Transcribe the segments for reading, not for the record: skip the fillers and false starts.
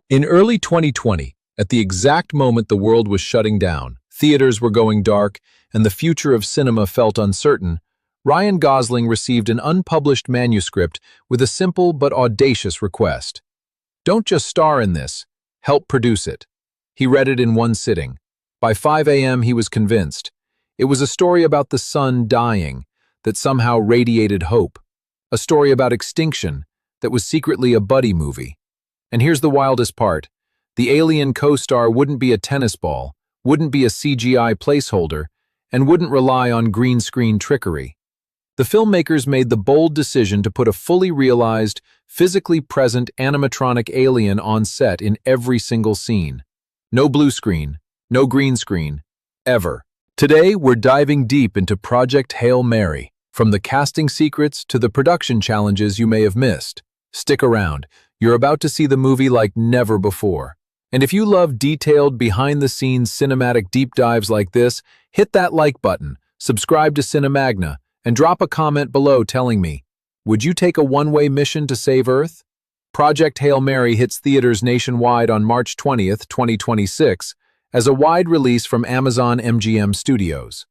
In early 2020, at the exact moment the world was shutting down, theaters were going dark, and the future of cinema felt uncertain, Ryan Gosling received an unpublished manuscript with a simple but audacious request. Don't just star in this, help produce it. He read it in one sitting. By 5 a.m. he was convinced. It was a story about the sun dying that somehow radiated hope. A story about extinction that was secretly a buddy movie. And here's the wildest part. The alien co-star wouldn't be a tennis ball, wouldn't be a CGI placeholder, and wouldn't rely on green screen trickery. The filmmakers made the bold decision to put a fully realized, physically present animatronic alien on set in every single scene. No blue screen, no green screen, ever. Today, we're diving deep into Project Hail Mary, from the casting secrets to the production challenges you may have missed. Stick around. You're about to see the movie like never before. And if you love detailed, behind-the-scenes cinematic deep dives like this, hit that like button, subscribe to Cinemagna, and drop a comment below telling me, would you take a one-way mission to save Earth? Project Hail Mary hits theaters nationwide on March 20th, 2026, as a wide release from Amazon MGM Studios.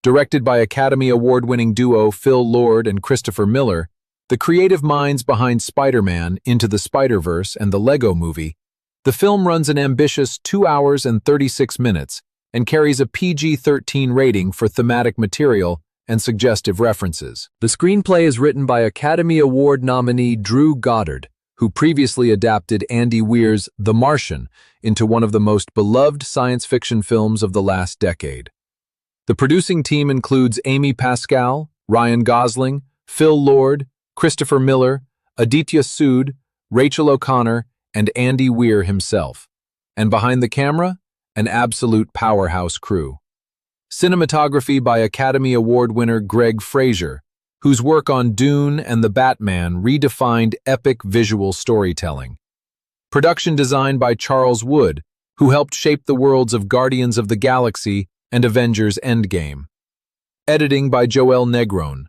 Directed by Academy Award-winning duo Phil Lord and Christopher Miller, the creative minds behind Spider-Man, Into the Spider-Verse, and the Lego Movie, the film runs an ambitious 2 hours and 36 minutes and carries a PG-13 rating for thematic material and suggestive references. The screenplay is written by Academy Award nominee 𝗗𝗓𝗏, who previously adapted Andy Weir's The Martian into one of the most beloved science fiction films of the last decade. The producing team includes Amy Pascal, Ryan Gosling, Phil Lord, Christopher Miller, Aditya Sood, Rachel O'Connor, and Andy Weir himself. And behind the camera, an absolute powerhouse crew. Cinematography by Academy Award winner Greig Fraser, whose work on Dune and The Batman redefined epic visual storytelling. Production design by Charles Wood, who helped shape the worlds of Guardians of the Galaxy and Avengers Endgame. Editing by Joel Negron.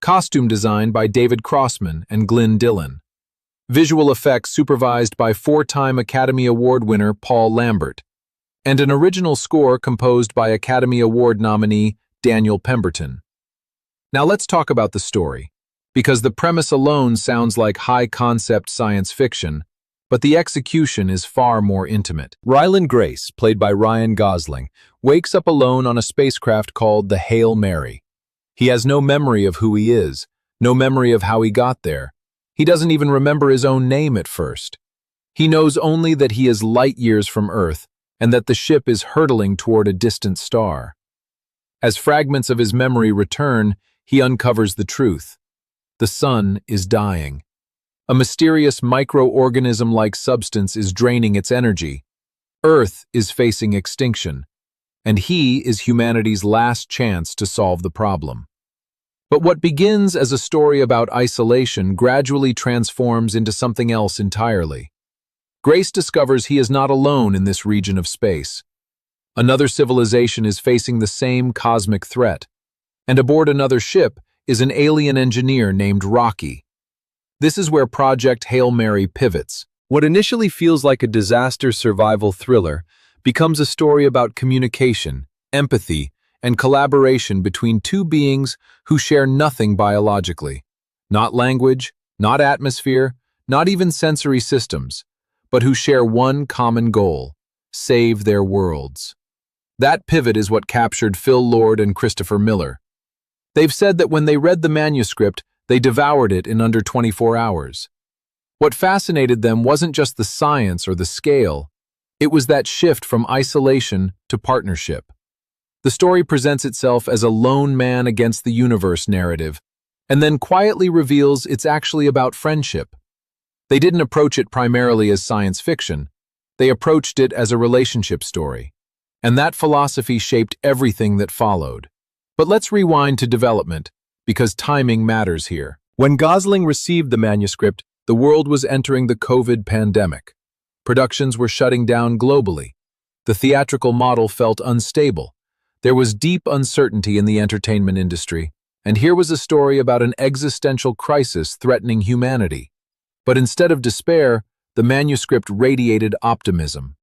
Costume design by David Crossman and Glyn Dillon. Visual effects supervised by four-time Academy Award winner Paul Lambert. And an original score composed by Academy Award nominee Daniel Pemberton. Now let's talk about the story, because the premise alone sounds like high-concept science fiction, but the execution is far more intimate. Ryland Grace, played by Ryan Gosling, wakes up alone on a spacecraft called the Hail Mary. He has no memory of who he is, no memory of how he got there. He doesn't even remember his own name at first. He knows only that he is light years from Earth and that the ship is hurtling toward a distant star. As fragments of his memory return, he uncovers the truth. The sun is dying. A mysterious microorganism-like substance is draining its energy. Earth is facing extinction, and he is humanity's last chance to solve the problem. But what begins as a story about isolation gradually transforms into something else entirely. Grace discovers he is not alone in this region of space. Another civilization is facing the same cosmic threat, and aboard another ship is an alien engineer named Rocky. This is where Project Hail Mary pivots. What initially feels like a disaster survival thriller becomes a story about communication, empathy, and collaboration between two beings who share nothing biologically. Not language, not atmosphere, not even sensory systems, but who share one common goal: save their worlds. That pivot is what captured Phil Lord and Christopher Miller. They've said that when they read the manuscript, they devoured it in under 24 hours. What fascinated them wasn't just the science or the scale, it was that shift from isolation to partnership. The story presents itself as a lone man against the universe narrative, and then quietly reveals it's actually about friendship. They didn't approach it primarily as science fiction, they approached it as a relationship story. And that philosophy shaped everything that followed. But let's rewind to development, because timing matters here. When Gosling received the manuscript, the world was entering the COVID pandemic. Productions were shutting down globally. The theatrical model felt unstable. There was deep uncertainty in the entertainment industry, and here was a story about an existential crisis threatening humanity. But instead of despair, the manuscript radiated optimism.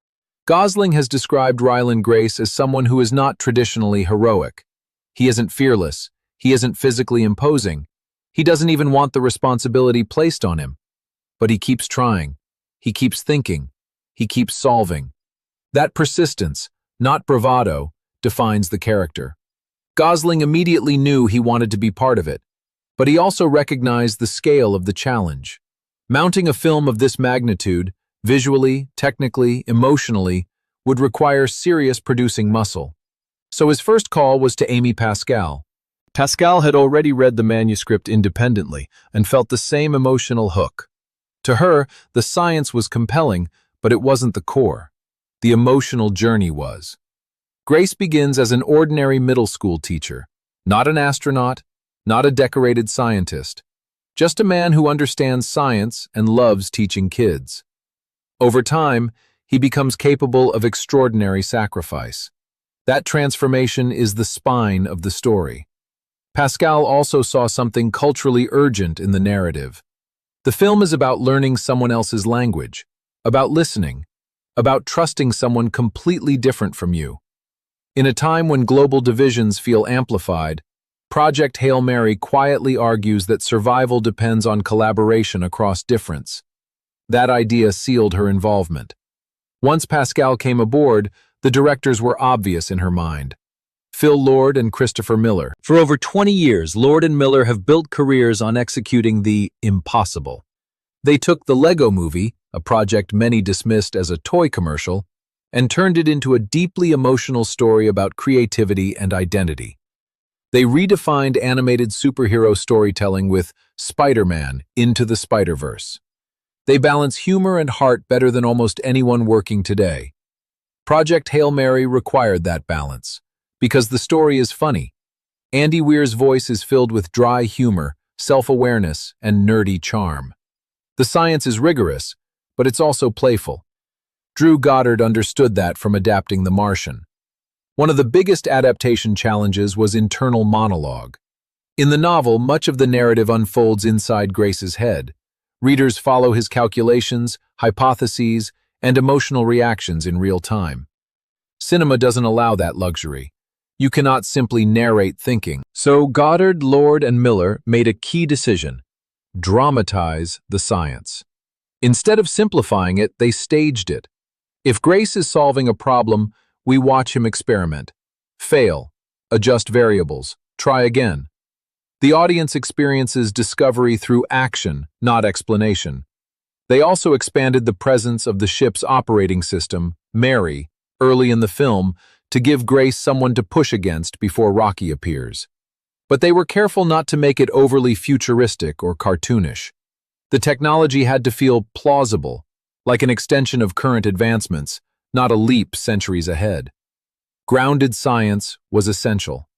Gosling has described Ryland Grace as someone who is not traditionally heroic. He isn't fearless. He isn't physically imposing. He doesn't even want the responsibility placed on him. But he keeps trying. He keeps thinking. He keeps solving. That persistence, not bravado, defines the character. Gosling immediately knew he wanted to be part of it, but he also recognized the scale of the challenge. Mounting a film of this magnitude, visually, technically, emotionally, would require serious producing muscle. So his first call was to Amy Pascal. Pascal had already read the manuscript independently and felt the same emotional hook. To her, the science was compelling, but it wasn't the core. The emotional journey was. Grace begins as an ordinary middle school teacher, not an astronaut, not a decorated scientist, just a man who understands science and loves teaching kids. Over time, he becomes capable of extraordinary sacrifice. That transformation is the spine of the story. Pascal also saw something culturally urgent in the narrative. The film is about learning someone else's language, about listening, about trusting someone completely different from you. In a time when global divisions feel amplified, Project Hail Mary quietly argues that survival depends on collaboration across difference. That idea sealed her involvement. Once Pascal came aboard, the directors were obvious in her mind. Phil Lord and Christopher Miller. For over 20 years, Lord and Miller have built careers on executing the impossible. They took the Lego Movie, a project many dismissed as a toy commercial, and turned it into a deeply emotional story about creativity and identity. They redefined animated superhero storytelling with Spider-Man Into the Spider-Verse. They balance humor and heart better than almost anyone working today. Project Hail Mary required that balance, because the story is funny. Andy Weir's voice is filled with dry humor, self-awareness, and nerdy charm. The science is rigorous, but it's also playful. 𝗗𝗓𝗏 understood that from adapting The Martian. One of the biggest adaptation challenges was internal monologue. In the novel, much of the narrative unfolds inside Grace's head. Readers follow his calculations, hypotheses, and emotional reactions in real time. Cinema doesn't allow that luxury. You cannot simply narrate thinking. So Goddard, Lord, and Miller made a key decision: dramatize the science. Instead of simplifying it, they staged it. If Grace is solving a problem, we watch him experiment, fail, adjust variables, try again. The audience experiences discovery through action, not explanation. They also expanded the presence of the ship's operating system, Mary, early in the film, to give Grace someone to push against before Rocky appears. But they were careful not to make it overly futuristic or cartoonish. The technology had to feel plausible, like an extension of current advancements, not a leap centuries ahead. Grounded science was essential.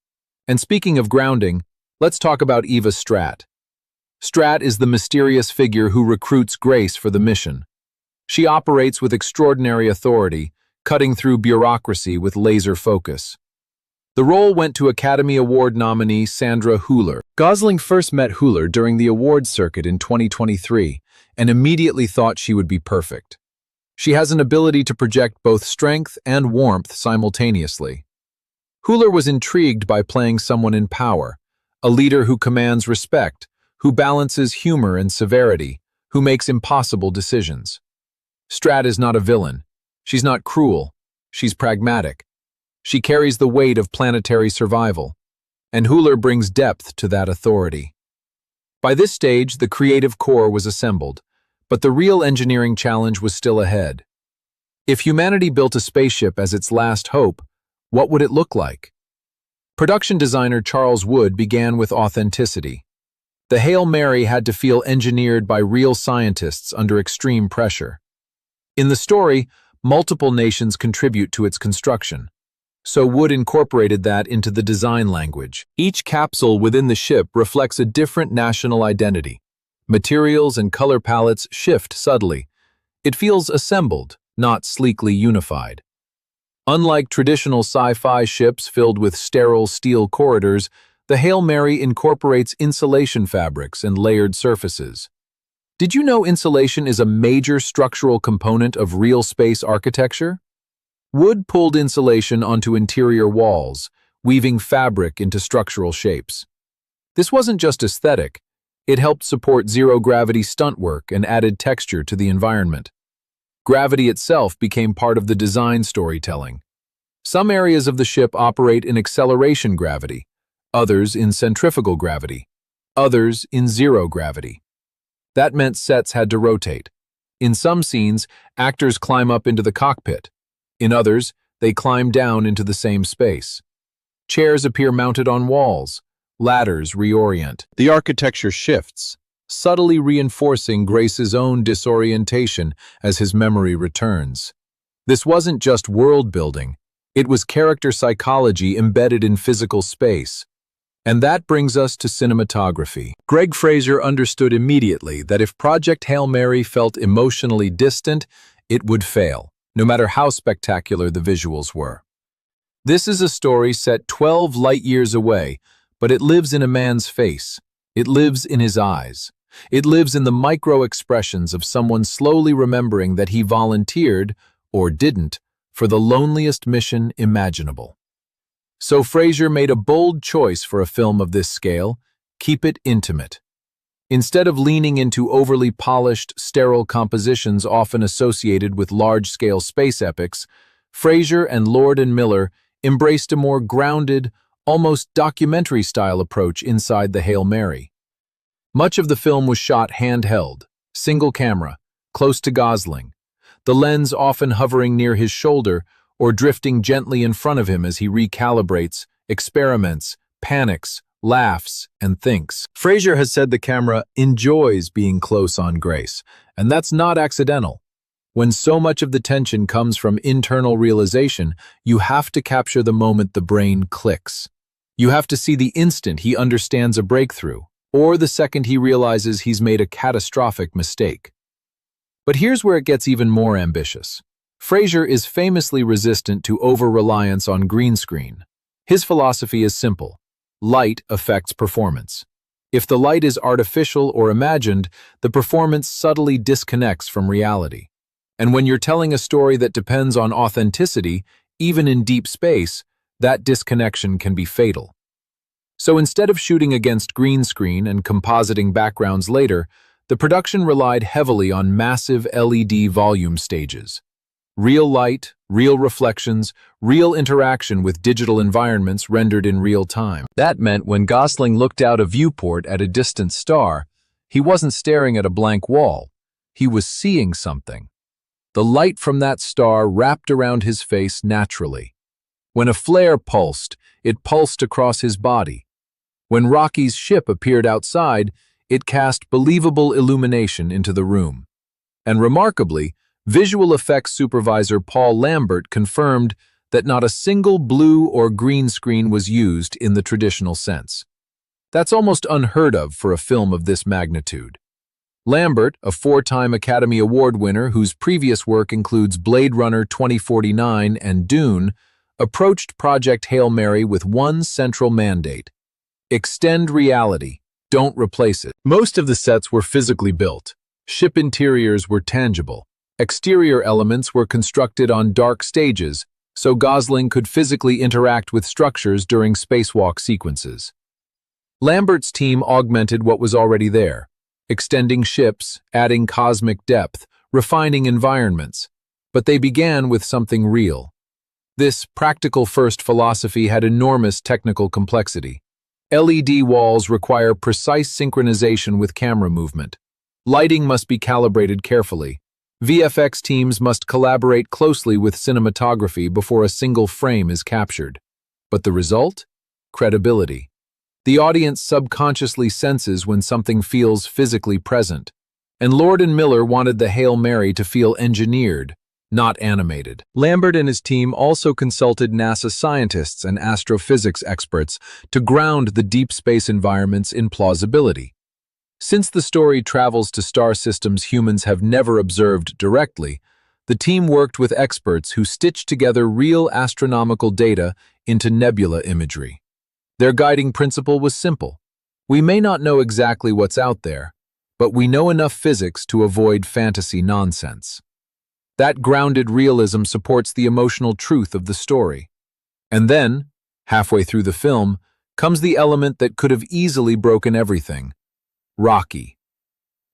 And speaking of grounding, let's talk about Eva Stratt. Stratt is the mysterious figure who recruits Grace for the mission. She operates with extraordinary authority, cutting through bureaucracy with laser focus. The role went to Academy Award nominee Sandra Hüller. Gosling first met Hüller during the awards circuit in 2023 and immediately thought she would be perfect. She has an ability to project both strength and warmth simultaneously. Hüller was intrigued by playing someone in power, a leader who commands respect, who balances humor and severity, who makes impossible decisions. Stratt is not a villain. She's not cruel. She's pragmatic. She carries the weight of planetary survival, and Hüller brings depth to that authority. By this stage, the creative core was assembled, but the real engineering challenge was still ahead. If humanity built a spaceship as its last hope, what would it look like? Production designer Charles Wood began with authenticity. The Hail Mary had to feel engineered by real scientists under extreme pressure. In the story, multiple nations contribute to its construction. So Wood incorporated that into the design language. Each capsule within the ship reflects a different national identity. Materials and color palettes shift subtly. It feels assembled, not sleekly unified. Unlike traditional sci-fi ships filled with sterile steel corridors, the Hail Mary incorporates insulation fabrics and layered surfaces. Did you know insulation is a major structural component of real space architecture? Wood pulled insulation onto interior walls, weaving fabric into structural shapes. This wasn't just aesthetic, it helped support zero-gravity stunt work and added texture to the environment. Gravity itself became part of the design storytelling. Some areas of the ship operate in acceleration gravity, others in centrifugal gravity, others in zero gravity. That meant sets had to rotate. In some scenes, actors climb up into the cockpit. In others, they climb down into the same space. Chairs appear mounted on walls. Ladders reorient. The architecture shifts, subtly reinforcing Grace's own disorientation as his memory returns. This wasn't just world building, it was character psychology embedded in physical space. And that brings us to cinematography. Greg Fraser understood immediately that if Project Hail Mary felt emotionally distant, it would fail, no matter how spectacular the visuals were. This is a story set 12 light-years away, but it lives in a man's face. It lives in his eyes. It lives in the micro-expressions of someone slowly remembering that he volunteered, or didn't, for the loneliest mission imaginable. So Fraser made a bold choice for a film of this scale: keep it intimate. Instead of leaning into overly polished, sterile compositions often associated with large-scale space epics, Fraser and Lord and Miller embraced a more grounded, almost documentary-style approach inside the Hail Mary. Much of the film was shot handheld, single camera, close to Gosling, the lens often hovering near his shoulder or drifting gently in front of him as he recalibrates, experiments, panics, laughs, and thinks. Fraser has said the camera enjoys being close on Grace, and that's not accidental. When so much of the tension comes from internal realization, you have to capture the moment the brain clicks. You have to see the instant he understands a breakthrough, or the second he realizes he's made a catastrophic mistake. But here's where it gets even more ambitious. Fraser is famously resistant to over-reliance on green screen. His philosophy is simple: light affects performance. If the light is artificial or imagined, the performance subtly disconnects from reality. And when you're telling a story that depends on authenticity, even in deep space, that disconnection can be fatal. So instead of shooting against green screen and compositing backgrounds later, the production relied heavily on massive LED volume stages. Real light, real reflections, real interaction with digital environments rendered in real time. That meant when Gosling looked out a viewport at a distant star, he wasn't staring at a blank wall. He was seeing something. The light from that star wrapped around his face naturally. When a flare pulsed, it pulsed across his body. When Rocky's ship appeared outside, it cast believable illumination into the room. And remarkably, visual effects supervisor Paul Lambert confirmed that not a single blue or green screen was used in the traditional sense. That's almost unheard of for a film of this magnitude. Lambert, a 4-time Academy Award winner whose previous work includes Blade Runner 2049 and Dune, approached Project Hail Mary with one central mandate: extend reality, don't replace it. Most of the sets were physically built. Ship interiors were tangible. Exterior elements were constructed on dark stages, so Gosling could physically interact with structures during spacewalk sequences. Lambert's team augmented what was already there, extending ships, adding cosmic depth, refining environments. But they began with something real. This practical-first philosophy had enormous technical complexity. LED walls require precise synchronization with camera movement. Lighting must be calibrated carefully. VFX teams must collaborate closely with cinematography before a single frame is captured. But the result? Credibility. The audience subconsciously senses when something feels physically present. And Lord and Miller wanted the Hail Mary to feel engineered, not animated. Lambert and his team also consulted NASA scientists and astrophysics experts to ground the deep space environments in plausibility. Since the story travels to star systems humans have never observed directly, the team worked with experts who stitched together real astronomical data into nebula imagery. Their guiding principle was simple: we may not know exactly what's out there, but we know enough physics to avoid fantasy nonsense. That grounded realism supports the emotional truth of the story. And then, halfway through the film, comes the element that could have easily broken everything: Rocky.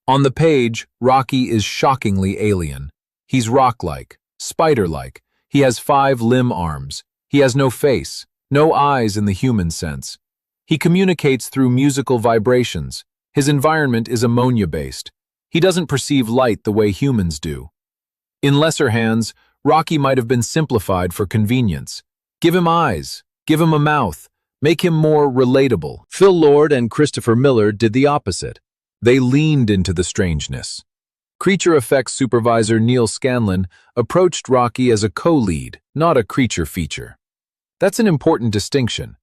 On the page, Rocky is shockingly alien. He's rock-like, spider-like. He has 5 limb arms. He has no face, no eyes in the human sense. He communicates through musical vibrations. His environment is ammonia-based. He doesn't perceive light the way humans do. In lesser hands, Rocky might have been simplified for convenience. Give him eyes, give him a mouth, make him more relatable. Phil Lord and Christopher Miller did the opposite. They leaned into the strangeness. Creature effects supervisor Neil Scanlon approached Rocky as a co-lead, not a creature feature. That's an important distinction.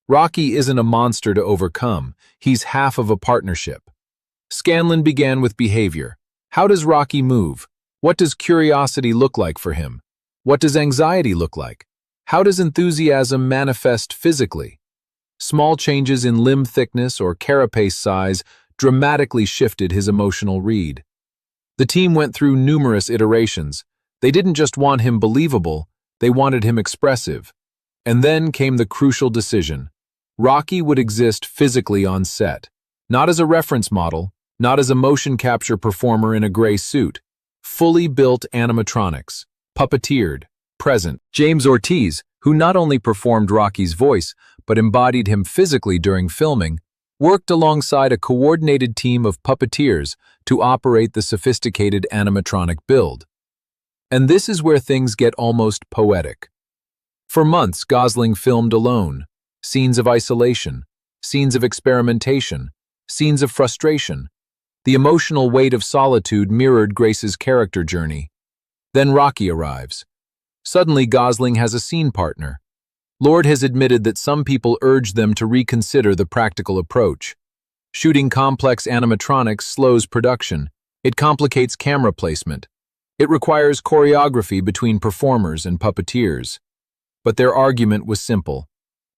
Rocky isn't a monster to overcome. He's half of a partnership. Scanlon began with behavior. How does Rocky move? What does curiosity look like for him? What does anxiety look like? How does enthusiasm manifest physically? Small changes in limb thickness or carapace size dramatically shifted his emotional read. The team went through numerous iterations. They didn't just want him believable, they wanted him expressive. And then came the crucial decision. Rocky would exist physically on set, not as a reference model, not as a motion capture performer in a gray suit. Fully built animatronics, puppeteered, present. James Ortiz, who not only performed Rocky's voice, but embodied him physically during filming, worked alongside a coordinated team of puppeteers to operate the sophisticated animatronic build. And this is where things get almost poetic. For months, Gosling filmed alone. Scenes of isolation, scenes of experimentation, scenes of frustration. The emotional weight of solitude mirrored Grace's character journey. Then Rocky arrives. Suddenly, Gosling has a scene partner. Lord has admitted that some people urged them to reconsider the practical approach. Shooting complex animatronics slows production. It complicates camera placement. It requires choreography between performers and puppeteers. But their argument was simple.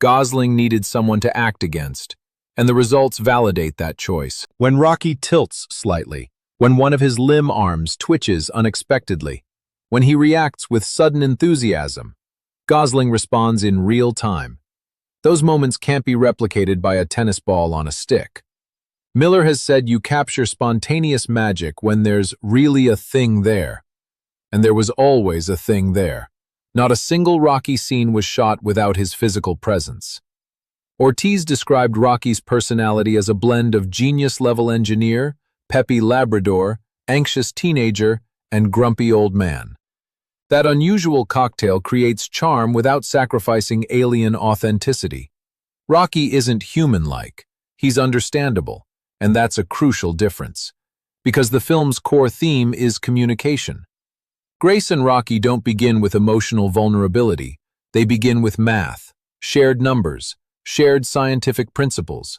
Gosling needed someone to act against, and the results validate that choice. When Rocky tilts slightly, when one of his limb arms twitches unexpectedly, when he reacts with sudden enthusiasm, Gosling responds in real time. Those moments can't be replicated by a tennis ball on a stick. Miller has said you capture spontaneous magic when there's really a thing there. And there was always a thing there. Not a single Rocky scene was shot without his physical presence. Ortiz described Rocky's personality as a blend of genius-level engineer, peppy Labrador, anxious teenager, and grumpy old man. That unusual cocktail creates charm without sacrificing alien authenticity. Rocky isn't human-like. He's understandable, and that's a crucial difference. Because the film's core theme is communication. Grace and Rocky don't begin with emotional vulnerability. They begin with math, shared numbers, shared scientific principles.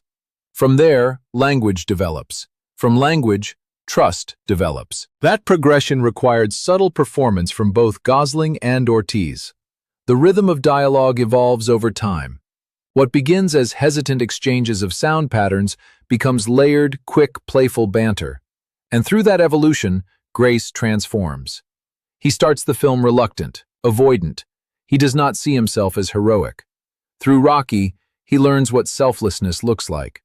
From there, language develops. From language, trust develops. That progression required subtle performance from both Gosling and Ortiz. The rhythm of dialogue evolves over time. What begins as hesitant exchanges of sound patterns becomes layered, quick, playful banter. And through that evolution, Grace transforms. He starts the film reluctant, avoidant. He does not see himself as heroic. Through Rocky, he learns what selflessness looks like.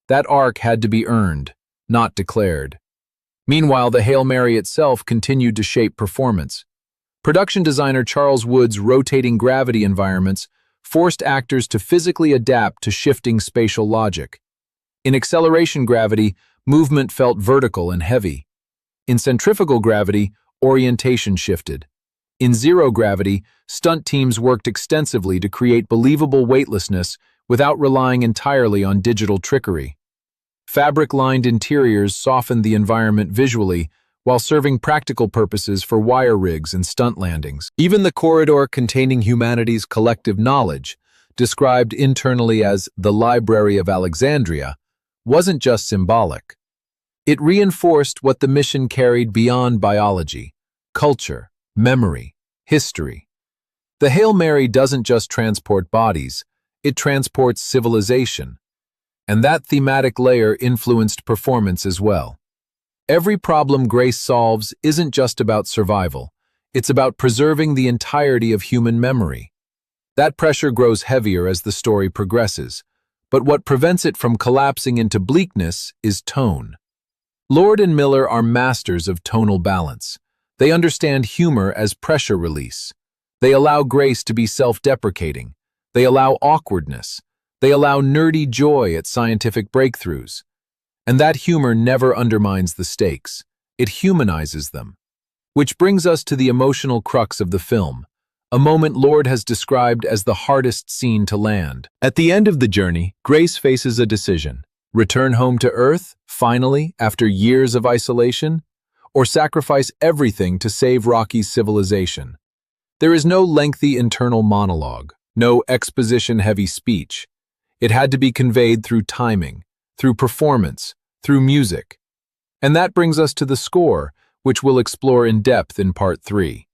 That arc had to be earned, not declared. Meanwhile, the Hail Mary itself continued to shape performance. Production designer Charles Wood's rotating gravity environments forced actors to physically adapt to shifting spatial logic. In acceleration gravity, movement felt vertical and heavy. In centrifugal gravity, orientation shifted. In zero gravity, stunt teams worked extensively to create believable weightlessness without relying entirely on digital trickery. Fabric-lined interiors softened the environment visually while serving practical purposes for wire rigs and stunt landings. Even the corridor containing humanity's collective knowledge, described internally as the Library of Alexandria, wasn't just symbolic. It reinforced what the mission carried beyond biology: culture, memory, history. The Hail Mary doesn't just transport bodies, it transports civilization. And that thematic layer influenced performance as well. Every problem Grace solves isn't just about survival. It's about preserving the entirety of human memory. That pressure grows heavier as the story progresses, but what prevents it from collapsing into bleakness is tone. Lord and Miller are masters of tonal balance. They understand humor as pressure release. They allow Grace to be self-deprecating. They allow awkwardness. They allow nerdy joy at scientific breakthroughs. And that humor never undermines the stakes. It humanizes them. Which brings us to the emotional crux of the film, a moment Lord has described as the hardest scene to land. At the end of the journey, Grace faces a decision. Return home to Earth, finally, after years of isolation? Or sacrifice everything to save Rocky's civilization? There is no lengthy internal monologue, no exposition-heavy speech. It had to be conveyed through timing, through performance, through music. And that brings us to the score, which we'll explore in depth in Part 3.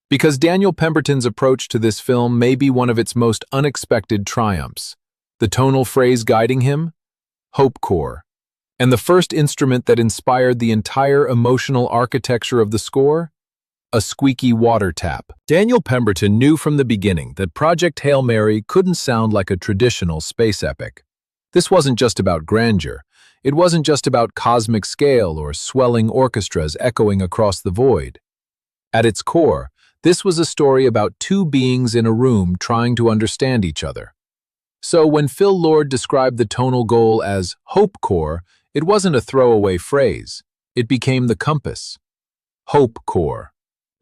Because Daniel Pemberton's approach to this film may be one of its most unexpected triumphs. The tonal phrase guiding him? Hope core. And the first instrument that inspired the entire emotional architecture of the score? A squeaky water tap. Daniel Pemberton knew from the beginning that Project Hail Mary couldn't sound like a traditional space epic. This wasn't just about grandeur. It wasn't just about cosmic scale or swelling orchestras echoing across the void. At its core, this was a story about two beings in a room trying to understand each other. So when Phil Lord described the tonal goal as Hope Core, it wasn't a throwaway phrase. It became the compass. Hope Core.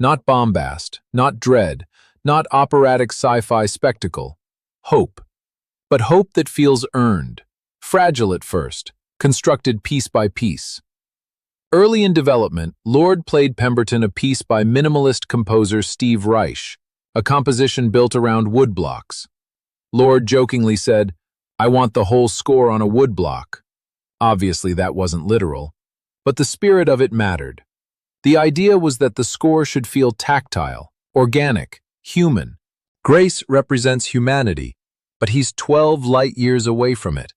Not bombast, not dread, not operatic sci-fi spectacle. Hope. But hope that feels earned. Fragile at first, constructed piece by piece. Early in development, Lord played Pemberton a piece by minimalist composer Steve Reich, a composition built around woodblocks. Lord jokingly said, "I want the whole score on a woodblock." Obviously, that wasn't literal, but the spirit of it mattered. The idea was that the score should feel tactile, organic, human. Grace represents humanity, but he's 12 light years away from it.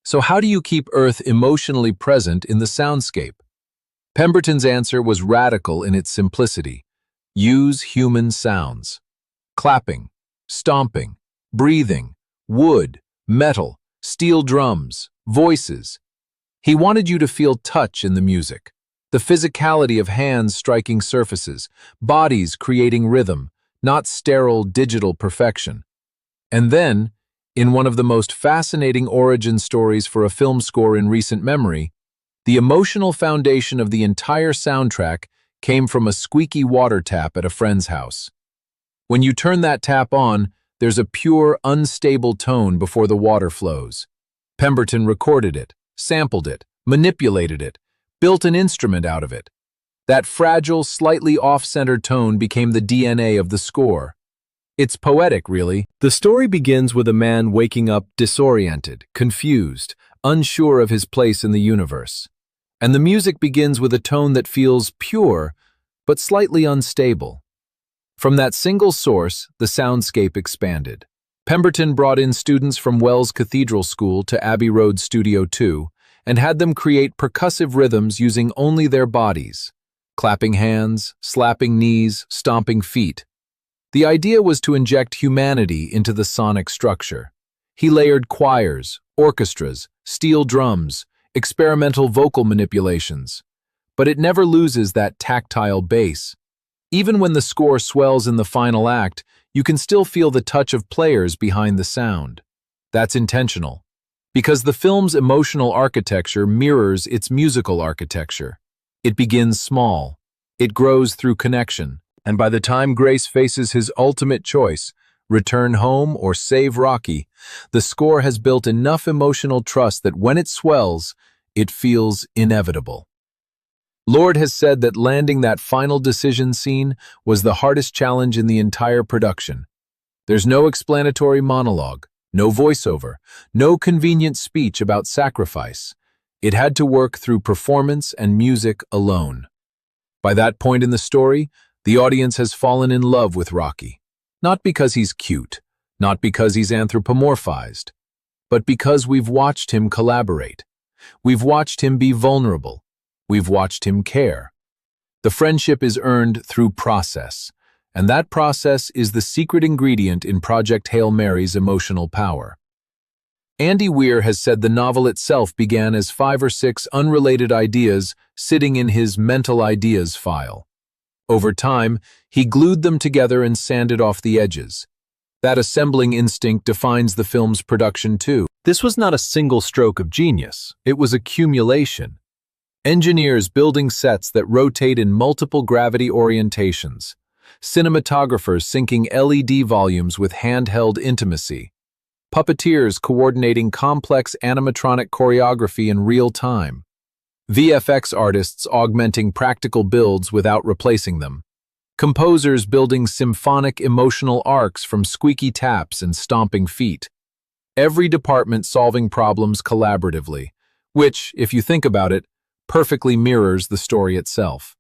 So how do you keep Earth emotionally present in the soundscape? Pemberton's answer was radical in its simplicity. Use human sounds. Clapping, stomping, breathing, wood, metal, steel drums, voices. He wanted you to feel touch in the music, the physicality of hands striking surfaces, bodies creating rhythm, not sterile digital perfection. And then, in one of the most fascinating origin stories for a film score in recent memory, the emotional foundation of the entire soundtrack came from a squeaky water tap at a friend's house. When you turn that tap on, there's a pure, unstable tone before the water flows. Pemberton recorded it, sampled it, manipulated it, built an instrument out of it. That fragile, slightly off-center tone became the DNA of the score. It's poetic, really. The story begins with a man waking up disoriented, confused, unsure of his place in the universe. And the music begins with a tone that feels pure, but slightly unstable. From that single source, the soundscape expanded. Pemberton brought in students from Wells Cathedral School to Abbey Road Studio 2 and had them create percussive rhythms using only their bodies. Clapping hands, slapping knees, stomping feet. The idea was to inject humanity into the sonic structure. He layered choirs, orchestras, steel drums, experimental vocal manipulations. But it never loses that tactile bass. Even when the score swells in the final act, you can still feel the touch of players behind the sound. That's intentional, because the film's emotional architecture mirrors its musical architecture. It begins small. It grows through connection. And by the time Grace faces his ultimate choice, return home or save Rocky, the score has built enough emotional trust that when it swells, it feels inevitable. Lord has said that landing that final decision scene was the hardest challenge in the entire production. There's no explanatory monologue, no voiceover, no convenient speech about sacrifice. It had to work through performance and music alone. By that point in the story, the audience has fallen in love with Rocky. Not because he's cute, not because he's anthropomorphized, but because we've watched him collaborate. We've watched him be vulnerable. We've watched him care. The friendship is earned through process, and that process is the secret ingredient in Project Hail Mary's emotional power. Andy Weir has said the novel itself began as 5 or 6 unrelated ideas sitting in his mental ideas file. Over time, he glued them together and sanded off the edges. That assembling instinct defines the film's production too. This was not a single stroke of genius, it was accumulation. Engineers building sets that rotate in multiple gravity orientations. Cinematographers syncing LED volumes with handheld intimacy. Puppeteers coordinating complex animatronic choreography in real time. VFX artists augmenting practical builds without replacing them. Composers building symphonic emotional arcs from squeaky taps and stomping feet. Every department solving problems collaboratively, which, if you think about it, perfectly mirrors the story itself.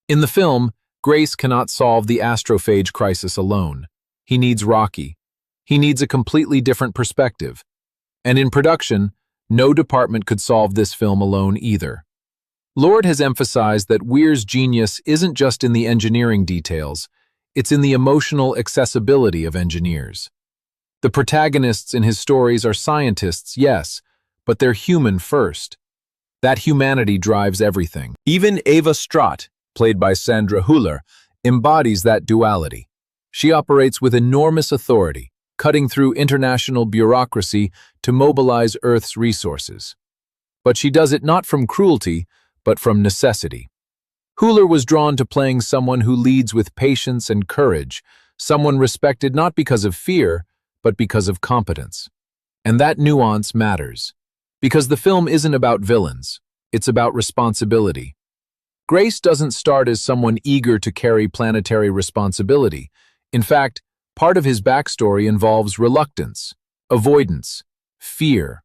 In the film, Grace cannot solve the astrophage crisis alone. He needs Rocky. He needs a completely different perspective. And in production, no department could solve this film alone either. Lord has emphasized that Weir's genius isn't just in the engineering details, it's in the emotional accessibility of engineers. The protagonists in his stories are scientists, yes, but they're human first. That humanity drives everything. Even Eva Straat, played by Sandra Hüller, embodies that duality. She operates with enormous authority, cutting through international bureaucracy to mobilize Earth's resources. But she does it not from cruelty, but from necessity. Hüller was drawn to playing someone who leads with patience and courage, someone respected not because of fear, but because of competence. And that nuance matters. Because the film isn't about villains, it's about responsibility. Grace doesn't start as someone eager to carry planetary responsibility. In fact, part of his backstory involves reluctance, avoidance, fear.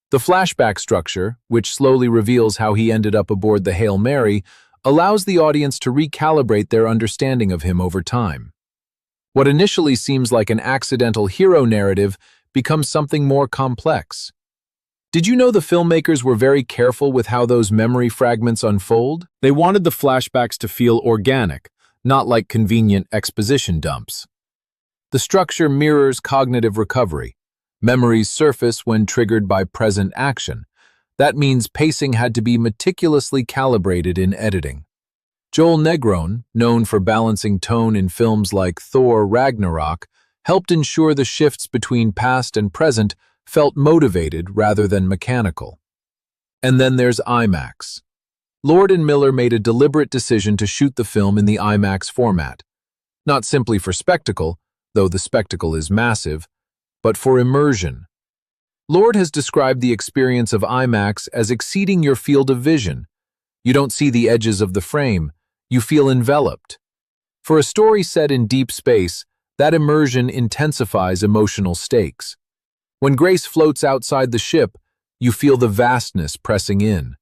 The flashback structure, which slowly reveals how he ended up aboard the Hail Mary, allows the audience to recalibrate their understanding of him over time. What initially seems like an accidental hero narrative becomes something more complex. Did you know the filmmakers were very careful with how those memory fragments unfold? They wanted the flashbacks to feel organic, not like convenient exposition dumps. The structure mirrors cognitive recovery. Memories surface when triggered by present action. That means pacing had to be meticulously calibrated in editing. Joel Negrón, known for balancing tone in films like Thor: Ragnarok, helped ensure the shifts between past and present felt motivated rather than mechanical. And then there's IMAX. Lord and Miller made a deliberate decision to shoot the film in the IMAX format. Not simply for spectacle, though the spectacle is massive, but for immersion. Lord has described the experience of IMAX as exceeding your field of vision. You don't see the edges of the frame, you feel enveloped. For a story set in deep space, that immersion intensifies emotional stakes. When Grace floats outside the ship, you feel the vastness pressing in.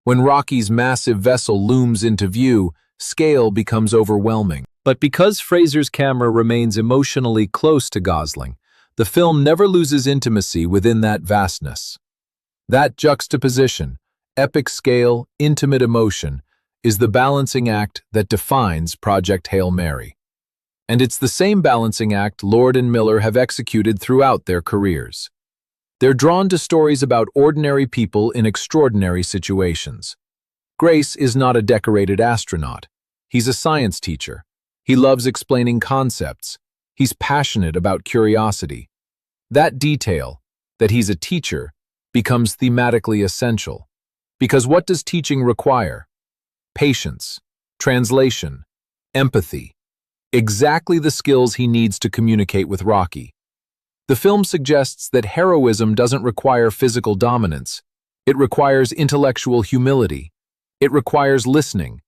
When Rocky's massive vessel looms into view, scale becomes overwhelming. But because Fraser's camera remains emotionally close to Gosling, the film never loses intimacy within that vastness. That juxtaposition, epic scale, intimate emotion, is the balancing act that defines Project Hail Mary. And it's the same balancing act Lord and Miller have executed throughout their careers. They're drawn to stories about ordinary people in extraordinary situations. Grace is not a decorated astronaut. He's a science teacher. He loves explaining concepts. He's passionate about curiosity. That detail, that he's a teacher, becomes thematically essential. Because what does teaching require? Patience, translation, empathy. Exactly the skills he needs to communicate with Rocky. The film suggests that heroism doesn't require physical dominance. It requires intellectual humility. It requires listening.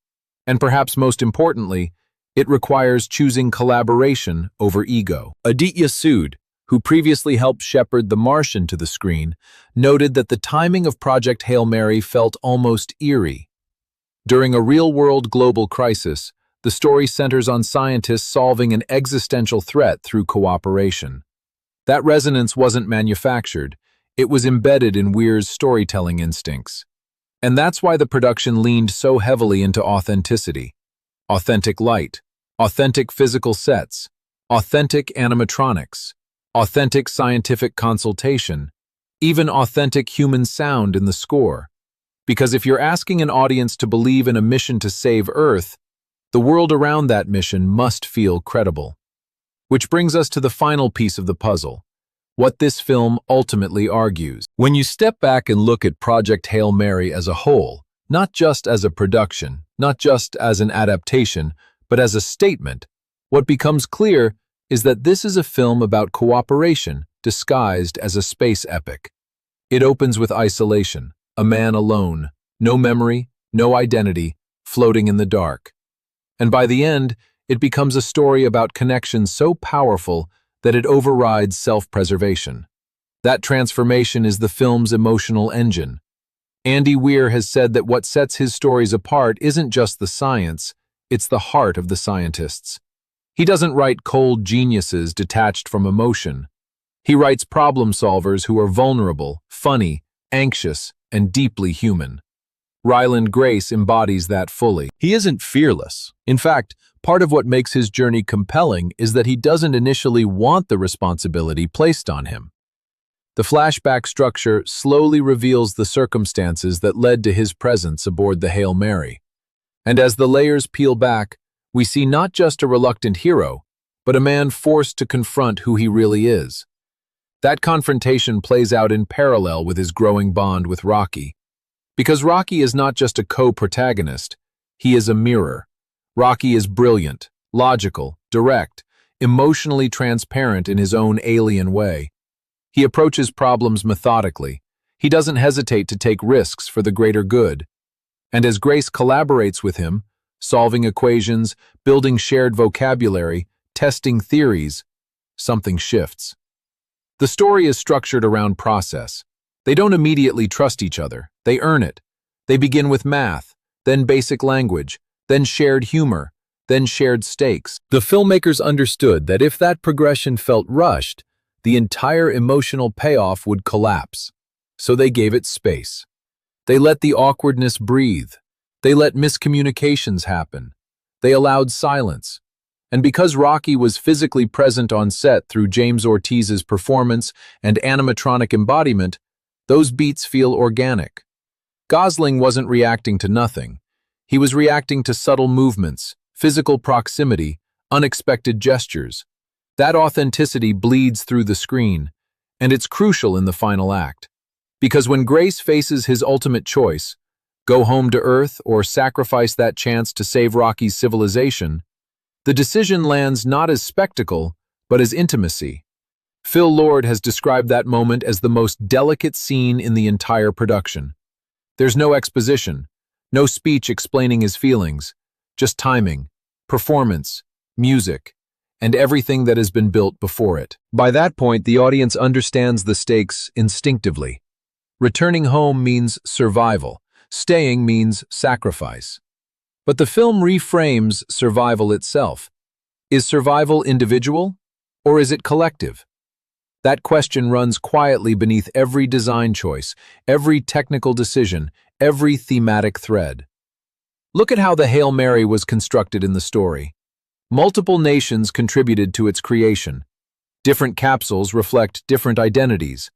And perhaps most importantly, it requires choosing collaboration over ego. Aditya Sood, who previously helped shepherd The Martian to the screen, noted that the timing of Project Hail Mary felt almost eerie. During a real-world global crisis, the story centers on scientists solving an existential threat through cooperation. That resonance wasn't manufactured, it was embedded in Weir's storytelling instincts. And that's why the production leaned so heavily into authenticity. Authentic light, authentic physical sets, authentic animatronics, authentic scientific consultation, even authentic human sound in the score. Because if you're asking an audience to believe in a mission to save Earth, the world around that mission must feel credible. Which brings us to the final piece of the puzzle, what this film ultimately argues. When you step back and look at Project Hail Mary as a whole, not just as a production, not just as an adaptation, but as a statement, what becomes clear is that this is a film about cooperation disguised as a space epic. It opens with isolation, a man alone, no memory, no identity, floating in the dark. And by the end, it becomes a story about connection so powerful that it overrides self-preservation. That transformation is the film's emotional engine. Andy Weir has said that what sets his stories apart isn't just the science, it's the heart of the scientists. He doesn't write cold geniuses detached from emotion. He writes problem solvers who are vulnerable, funny, anxious, and deeply human. Ryland Grace embodies that fully. He isn't fearless. In fact, part of what makes his journey compelling is that he doesn't initially want the responsibility placed on him. The flashback structure slowly reveals the circumstances that led to his presence aboard the Hail Mary. And as the layers peel back, we see not just a reluctant hero, but a man forced to confront who he really is. That confrontation plays out in parallel with his growing bond with Rocky. Because Rocky is not just a co-protagonist, he is a mirror. Rocky is brilliant, logical, direct, emotionally transparent in his own alien way. He approaches problems methodically. He doesn't hesitate to take risks for the greater good. And as Grace collaborates with him, solving equations, building shared vocabulary, testing theories, something shifts. The story is structured around process. They don't immediately trust each other. They earn it. They begin with math, then basic language, then shared humor, then shared stakes. The filmmakers understood that if that progression felt rushed, the entire emotional payoff would collapse. So they gave it space. They let the awkwardness breathe. They let miscommunications happen. They allowed silence. And because Rocky was physically present on set through James Ortiz's performance and animatronic embodiment, those beats feel organic. Gosling wasn't reacting to nothing. He was reacting to subtle movements, physical proximity, unexpected gestures. That authenticity bleeds through the screen, and it's crucial in the final act. Because when Grace faces his ultimate choice, go home to Earth or sacrifice that chance to save Rocky's civilization, the decision lands not as spectacle, but as intimacy. Phil Lord has described that moment as the most delicate scene in the entire production. There's no exposition, no speech explaining his feelings, just timing, performance, music, and everything that has been built before it. By that point, the audience understands the stakes instinctively. Returning home means survival. Staying means sacrifice. But the film reframes survival itself. Is survival individual, or is it collective? That question runs quietly beneath every design choice, every technical decision, every thematic thread. Look at how the Hail Mary was constructed in the story. Multiple nations contributed to its creation. Different capsules reflect different identities.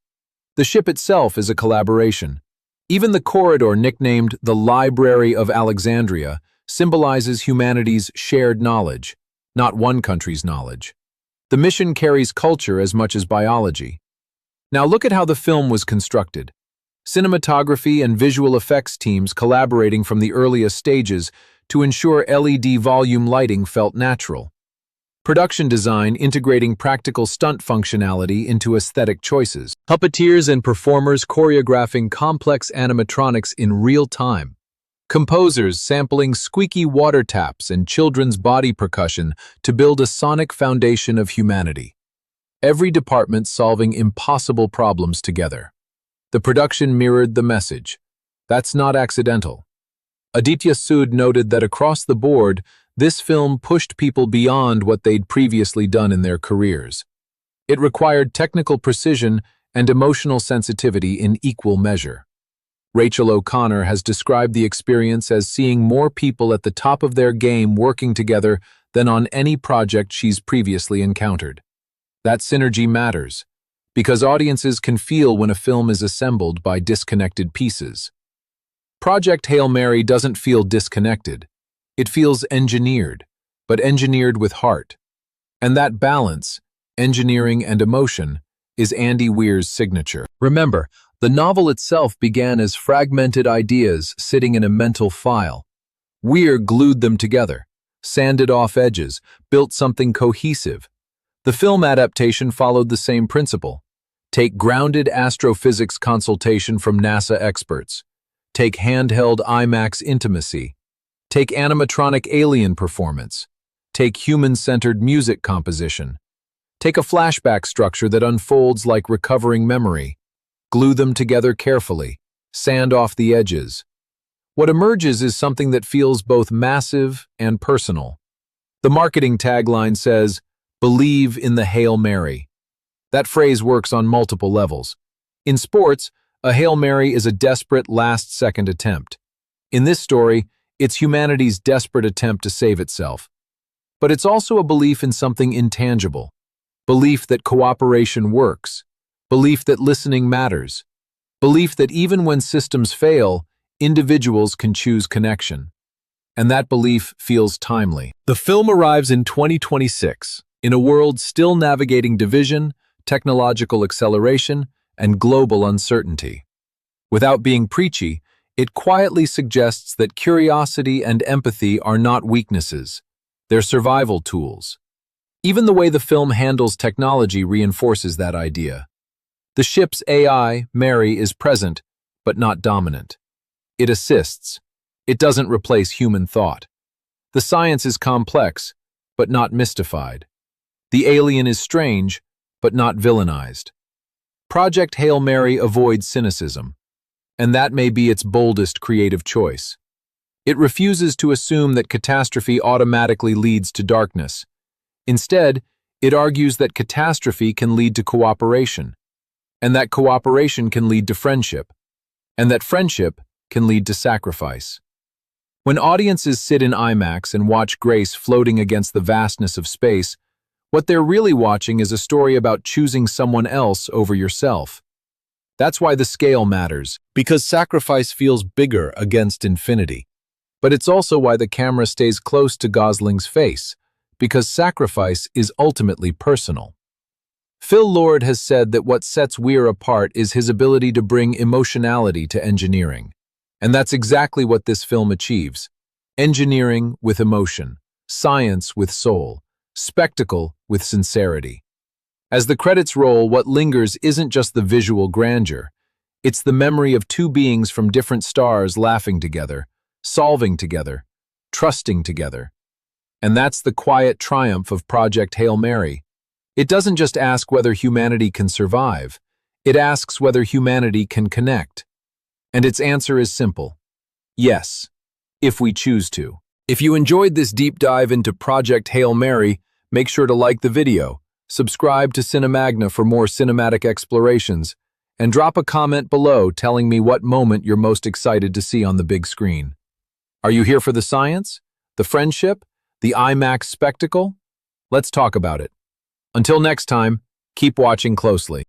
The ship itself is a collaboration. Even the corridor, nicknamed the Library of Alexandria, symbolizes humanity's shared knowledge, not one country's knowledge. The mission carries culture as much as biology. Now look at how the film was constructed. Cinematography and visual effects teams collaborating from the earliest stages to ensure LED volume lighting felt natural. Production design integrating practical stunt functionality into aesthetic choices. Puppeteers and performers choreographing complex animatronics in real time. Composers sampling squeaky water taps and children's body percussion to build a sonic foundation of humanity. Every department solving impossible problems together. The production mirrored the message. That's not accidental. Aditya Sood noted that across the board, this film pushed people beyond what they'd previously done in their careers. It required technical precision and emotional sensitivity in equal measure. Rachel O'Connor has described the experience as seeing more people at the top of their game working together than on any project she's previously encountered. That synergy matters, because audiences can feel when a film is assembled by disconnected pieces. Project Hail Mary doesn't feel disconnected. It feels engineered, but engineered with heart. And that balance, engineering and emotion, is Andy Weir's signature. Remember, the novel itself began as fragmented ideas sitting in a mental file. Weir glued them together, sanded off edges, built something cohesive. The film adaptation followed the same principle. Take grounded astrophysics consultation from NASA experts. Take handheld IMAX intimacy. Take animatronic alien performance. Take human-centered music composition. Take a flashback structure that unfolds like recovering memory. Glue them together carefully. Sand off the edges. What emerges is something that feels both massive and personal. The marketing tagline says, "Believe in the Hail Mary." That phrase works on multiple levels. In sports, a Hail Mary is a desperate last-second attempt. In this story, it's humanity's desperate attempt to save itself. But it's also a belief in something intangible. Belief that cooperation works. Belief that listening matters. Belief that even when systems fail, individuals can choose connection. And that belief feels timely. The film arrives in 2026, in a world still navigating division, technological acceleration, and global uncertainty. Without being preachy, it quietly suggests that curiosity and empathy are not weaknesses. They're survival tools. Even the way the film handles technology reinforces that idea. The ship's AI, Mary, is present, but not dominant. It assists. It doesn't replace human thought. The science is complex, but not mystified. The alien is strange, but not villainized. Project Hail Mary avoids cynicism, and that may be its boldest creative choice. It refuses to assume that catastrophe automatically leads to darkness. Instead, it argues that catastrophe can lead to cooperation, and that cooperation can lead to friendship, and that friendship can lead to sacrifice. When audiences sit in IMAX and watch Grace floating against the vastness of space, what they're really watching is a story about choosing someone else over yourself. That's why the scale matters, because sacrifice feels bigger against infinity. But it's also why the camera stays close to Gosling's face, because sacrifice is ultimately personal. Phil Lord has said that what sets Weir apart is his ability to bring emotionality to engineering. And that's exactly what this film achieves. Engineering with emotion, science with soul, spectacle with sincerity. As the credits roll, what lingers isn't just the visual grandeur. It's the memory of two beings from different stars laughing together, solving together, trusting together. And that's the quiet triumph of Project Hail Mary. It doesn't just ask whether humanity can survive. It asks whether humanity can connect. And its answer is simple. Yes, if we choose to. If you enjoyed this deep dive into Project Hail Mary, make sure to like the video, subscribe to Cinemagna for more cinematic explorations, and drop a comment below telling me what moment you're most excited to see on the big screen. Are you here for the science, the friendship, the IMAX spectacle? Let's talk about it. Until next time, keep watching closely.